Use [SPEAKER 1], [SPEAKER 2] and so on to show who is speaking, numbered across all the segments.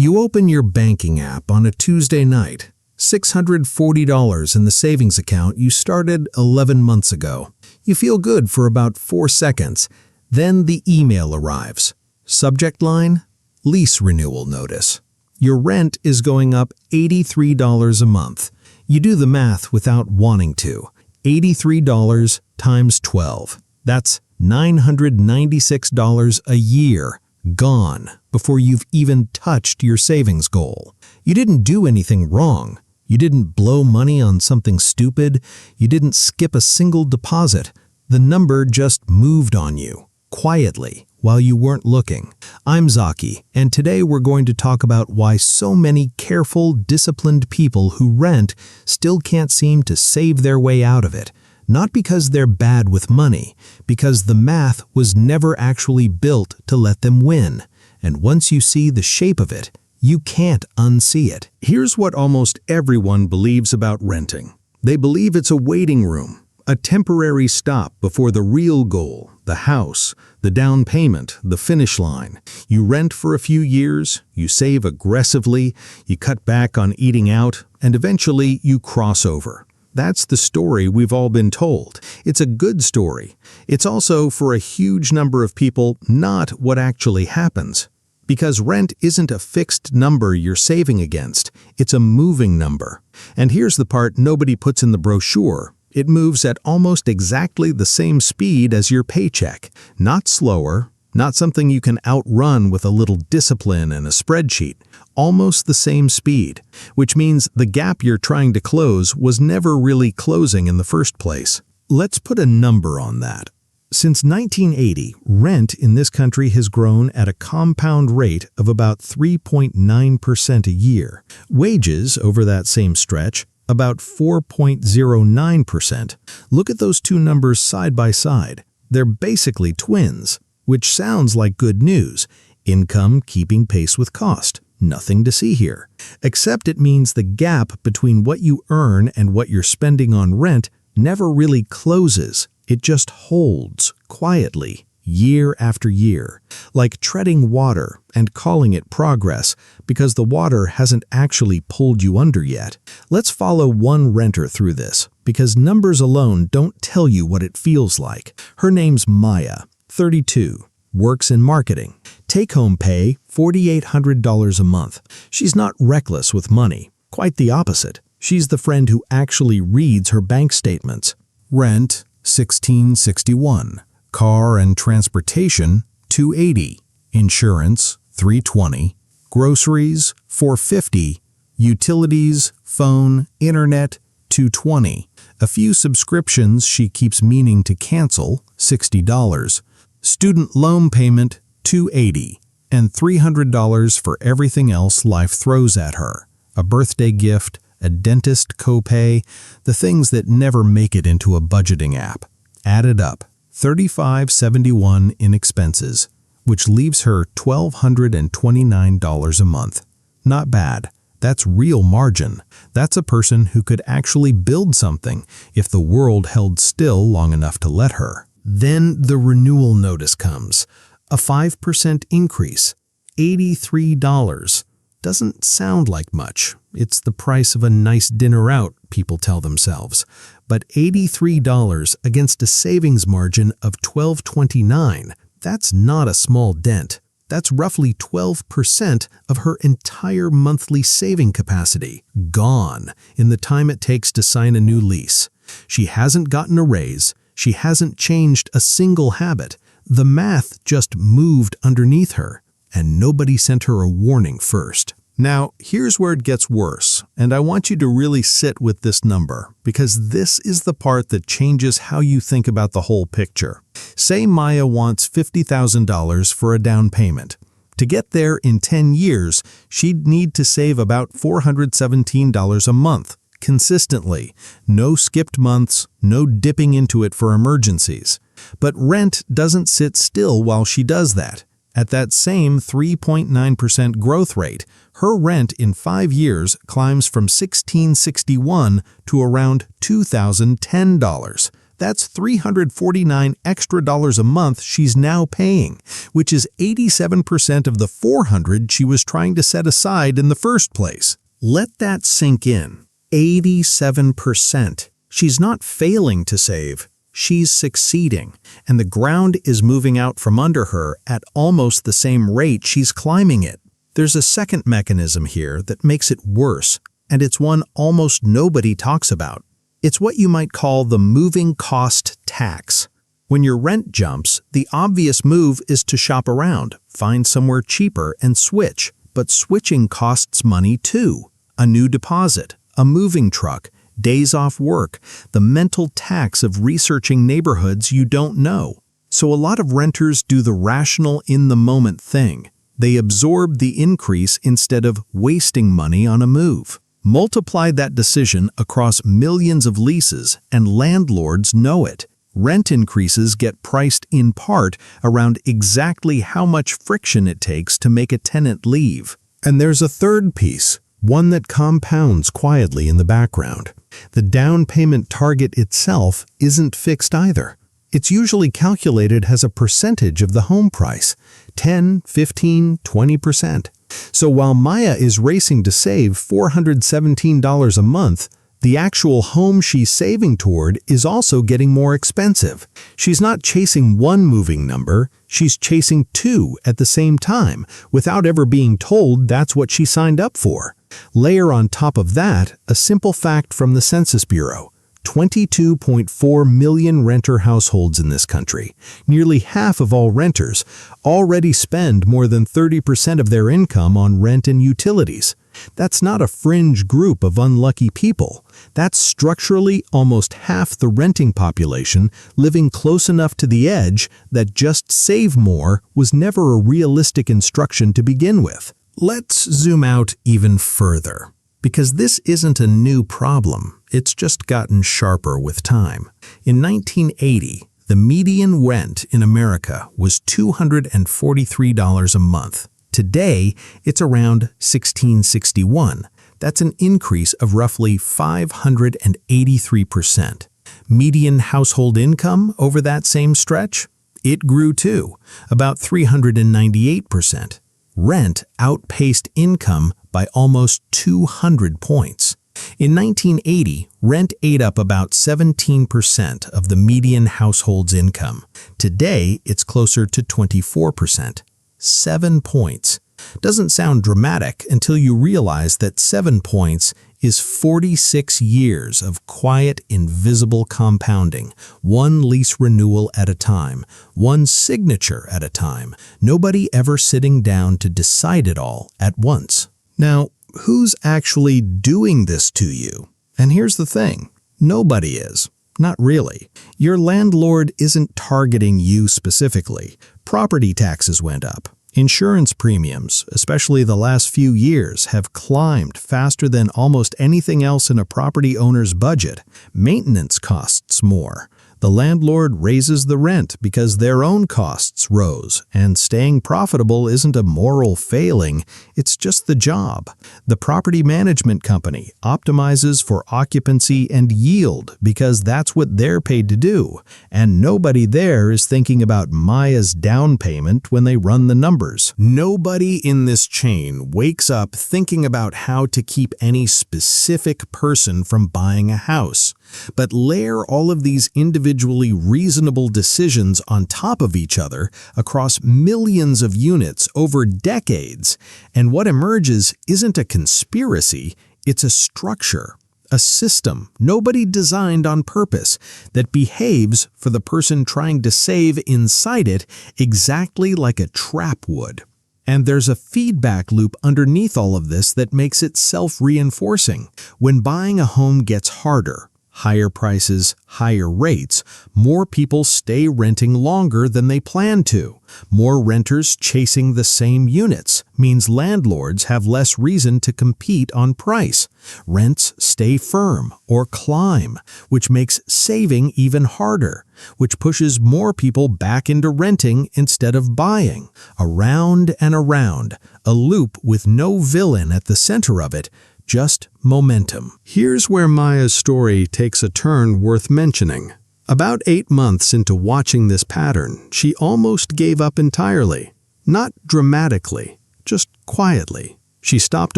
[SPEAKER 1] You open your banking app on a Tuesday night. $640 in the savings account you started 11 months ago. You feel good for about 4 seconds. Then the email arrives. Subject line: lease renewal notice. Your rent is going up $83 a month. You do the math without wanting to. $83 times 12. That's $996 a year. Gone before you've even touched your savings goal. You didn't do anything wrong. You didn't blow money on something stupid. You didn't skip a single deposit. The number just moved on you, quietly, while you weren't looking. I'm Zaki, and today we're going to talk about why so many careful, disciplined people who rent still can't seem to save their way out of it. Not because they're bad with money, because the math was never actually built to let them win. And once you see the shape of it, you can't unsee it. Here's what almost everyone believes about renting. They believe it's a waiting room, a temporary stop before the real goal, the house, the down payment, the finish line. You rent for a few years, you save aggressively, you cut back on eating out, and eventually you cross over. That's the story we've all been told. It's a good story. It's also, for a huge number of people, not what actually happens. Because rent isn't a fixed number you're saving against, it's a moving number. And here's the part nobody puts in the brochure. It moves at almost exactly the same speed as your paycheck. Not slower, not something you can outrun with a little discipline and a spreadsheet. Almost the same speed, which means the gap you're trying to close was never really closing in the first place. Let's put a number on that. Since 1980, rent in this country has grown at a compound rate of about 3.9% a year. Wages over that same stretch, about 4.09%. Look at those two numbers side by side. They're basically twins, which sounds like good news. Income keeping pace with cost. Nothing to see here. Except it means the gap between what you earn and what you're spending on rent never really closes. It just holds quietly, year after year, like treading water and calling it progress because the water hasn't actually pulled you under yet. Let's follow one renter through this, because numbers alone don't tell you what it feels like. Her name's Maya, 32. Works in marketing. Take-home pay, $4,800 a month. She's not reckless with money. Quite the opposite. She's the friend who actually reads her bank statements. Rent, $1,661. Car and transportation, $280. Insurance, $320. Groceries, $450. Utilities, phone, internet, $220. A few subscriptions she keeps meaning to cancel, $60. Student loan payment, $280, and $300 for everything else life throws at her. A birthday gift, a dentist copay, the things that never make it into a budgeting app. Added up, $3,571 in expenses, which leaves her $1,229 a month. Not bad. That's real margin. That's a person who could actually build something if the world held still long enough to let her. Then the renewal notice comes. A 5% increase. $83. Doesn't sound like much. It's the price of a nice dinner out, people tell themselves. But $83 against a savings margin of $1,229, that's not a small dent. That's roughly 12% of her entire monthly saving capacity. Gone in the time it takes to sign a new lease. She hasn't gotten a raise. She hasn't changed a single habit. The math just moved underneath her, and nobody sent her a warning first. Now, here's where it gets worse, and I want you to really sit with this number, because this is the part that changes how you think about the whole picture. Say Maya wants $50,000 for a down payment. To get there in 10 years, she'd need to save about $417 a month. Consistently. No skipped months, no dipping into it for emergencies. But rent doesn't sit still while she does that. At that same 3.9% growth rate, her rent in 5 years climbs from $1,661 to around $2,010. That's $349 extra a month she's now paying, which is 87% of the $400 she was trying to set aside in the first place. Let that sink in. 87%. She's not failing to save. She's succeeding, and the ground is moving out from under her at almost the same rate she's climbing it. There's a second mechanism here that makes it worse, and it's one almost nobody talks about. It's what you might call the moving cost tax. When your rent jumps, the obvious move is to shop around, find somewhere cheaper, and switch. But switching costs money too. A new deposit, a moving truck, days off work, the mental tax of researching neighborhoods you don't know. So a lot of renters do the rational in-the-moment thing. They absorb the increase instead of wasting money on a move. Multiply that decision across millions of leases, and landlords know it. Rent increases get priced in part around exactly how much friction it takes to make a tenant leave. And there's a third piece, one that compounds quietly in the background. The down payment target itself isn't fixed either. It's usually calculated as a percentage of the home price, 10, 15, 20%. So while Maya is racing to save $417 a month, the actual home she's saving toward is also getting more expensive. She's not chasing one moving number, she's chasing two at the same time, without ever being told that's what she signed up for. Layer on top of that a simple fact from the Census Bureau. 22.4 million renter households in this country, nearly half of all renters, already spend more than 30% of their income on rent and utilities. That's not a fringe group of unlucky people. That's structurally almost half the renting population living close enough to the edge that just save more was never a realistic instruction to begin with. Let's zoom out even further, because this isn't a new problem. It's just gotten sharper with time. In 1980, the median rent in America was $243 a month. Today, it's around $1,661. That's an increase of roughly 583%. Median household income over that same stretch? It grew too, about 398%. Rent outpaced income by almost 200 points. In 1980, rent ate up about 17% of the median household's income. Today, it's closer to 24%. 7 points. Doesn't sound dramatic until you realize that 7 points is 46 years of quiet, invisible compounding, one lease renewal at a time, one signature at a time, nobody ever sitting down to decide it all at once. Now, who's actually doing this to you? And here's the thing, nobody is. Not really. Your landlord isn't targeting you specifically. Property taxes went up. Insurance premiums, especially the last few years, have climbed faster than almost anything else in a property owner's budget. Maintenance costs more. The landlord raises the rent because their own costs rose, and staying profitable isn't a moral failing, it's just the job. The property management company optimizes for occupancy and yield because that's what they're paid to do, and nobody there is thinking about Maya's down payment when they run the numbers. Nobody in this chain wakes up thinking about how to keep any specific person from buying a house. But layer all of these individually reasonable decisions on top of each other across millions of units over decades, and what emerges isn't a conspiracy, it's a structure, a system nobody designed on purpose that behaves for the person trying to save inside it exactly like a trap would. And there's a feedback loop underneath all of this that makes it self-reinforcing. When buying a home gets harder, higher prices, higher rates, more people stay renting longer than they plan to. More renters chasing the same units means landlords have less reason to compete on price. Rents stay firm or climb, which makes saving even harder, which pushes more people back into renting instead of buying. Around and around, a loop with no villain at the center of it, just momentum. Here's where Maya's story takes a turn worth mentioning. About 8 months into watching this pattern, she almost gave up entirely. Not dramatically, just quietly. She stopped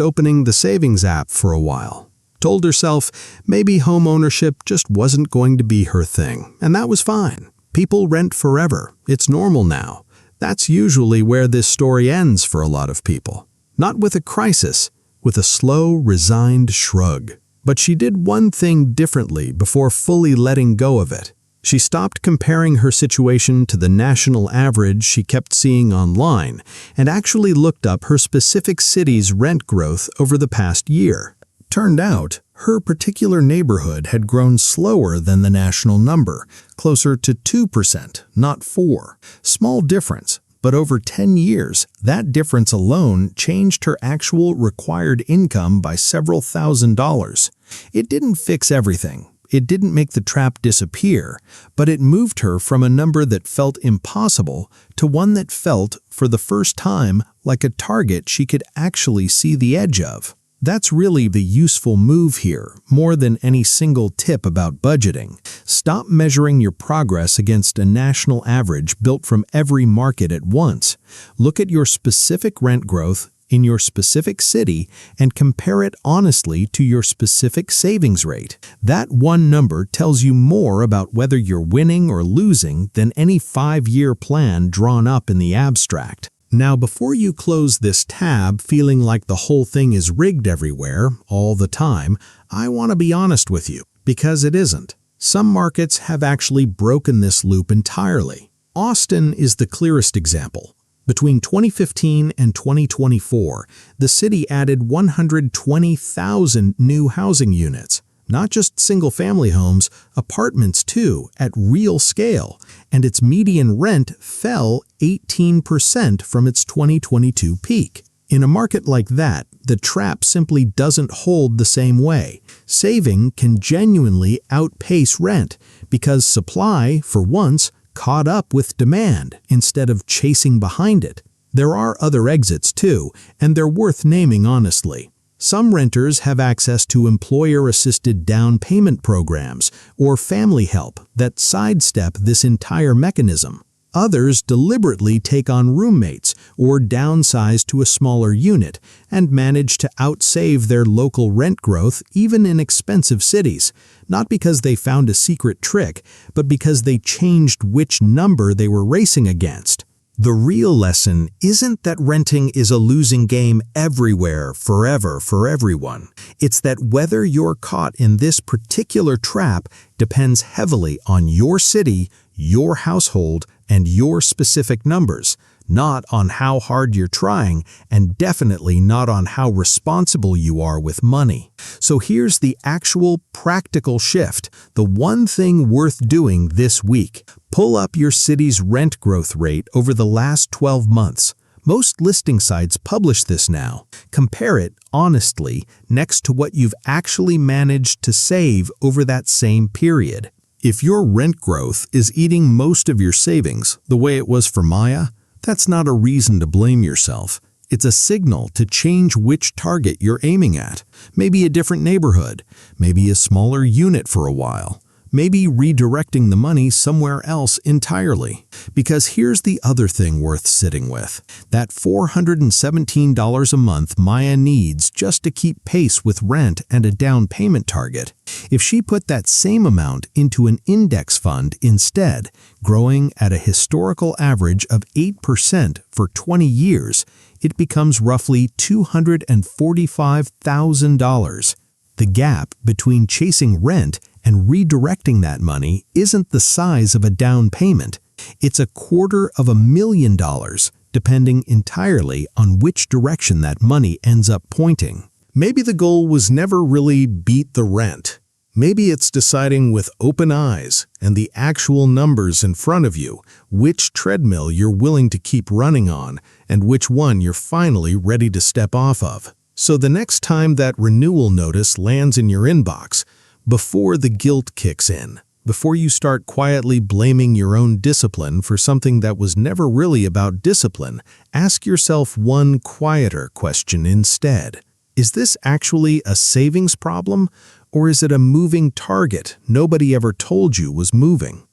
[SPEAKER 1] opening the savings app for a while. Told herself maybe home ownership just wasn't going to be her thing, and that was fine. People rent forever. It's normal now. That's usually where this story ends for a lot of people. Not with a crisis, with a slow, resigned shrug. But she did one thing differently before fully letting go of it. She stopped comparing her situation to the national average she kept seeing online and actually looked up her specific city's rent growth over the past year. Turned out, her particular neighborhood had grown slower than the national number, closer to 2%, not 4%. Small difference, but over 10 years, that difference alone changed her actual required income by several $1,000s. It didn't fix everything. It didn't make the trap disappear, but it moved her from a number that felt impossible to one that felt, for the first time, like a target she could actually see the edge of. That's really the useful move here, more than any single tip about budgeting. Stop measuring your progress against a national average built from every market at once. Look at your specific rent growth in your specific city and compare it honestly to your specific savings rate. That one number tells you more about whether you're winning or losing than any 5-year plan drawn up in the abstract. Now, before you close this tab feeling like the whole thing is rigged everywhere, all the time, I want to be honest with you, because it isn't. Some markets have actually broken this loop entirely. Austin is the clearest example. Between 2015 and 2024, the city added 120,000 new housing units. Not just single-family homes, apartments too, at real scale, and its median rent fell 18% from its 2022 peak. In a market like that, the trap simply doesn't hold the same way. Saving can genuinely outpace rent because supply, for once, caught up with demand instead of chasing behind it. There are other exits too, and they're worth naming honestly. Some renters have access to employer-assisted down payment programs or family help that sidestep this entire mechanism. Others deliberately take on roommates or downsize to a smaller unit and manage to outsave their local rent growth even in expensive cities, not because they found a secret trick, but because they changed which number they were racing against. The real lesson isn't that renting is a losing game everywhere, forever, for everyone. It's that whether you're caught in this particular trap depends heavily on your city, your household, and your specific numbers, not on how hard you're trying, and definitely not on how responsible you are with money. So here's the actual practical shift, the one thing worth doing this week. Pull up your city's rent growth rate over the last 12 months. Most listing sites publish this now. Compare it, honestly, next to what you've actually managed to save over that same period. If your rent growth is eating most of your savings, the way it was for Maya, that's not a reason to blame yourself. It's a signal to change which target you're aiming at. Maybe a different neighborhood, maybe a smaller unit for a while, maybe redirecting the money somewhere else entirely. Because here's the other thing worth sitting with. That $417 a month Maya needs just to keep pace with rent and a down payment target. If she put that same amount into an index fund instead, growing at a historical average of 8% for 20 years, it becomes roughly $245,000. The gap between chasing rent and redirecting that money isn't the size of a down payment. It's $250,000, depending entirely on which direction that money ends up pointing. Maybe the goal was never really beat the rent. Maybe it's deciding with open eyes and the actual numbers in front of you which treadmill you're willing to keep running on and which one you're finally ready to step off of. So the next time that renewal notice lands in your inbox, before the guilt kicks in, before you start quietly blaming your own discipline for something that was never really about discipline, ask yourself one quieter question instead. Is this actually a savings problem, Or is it a moving target nobody ever told you was moving?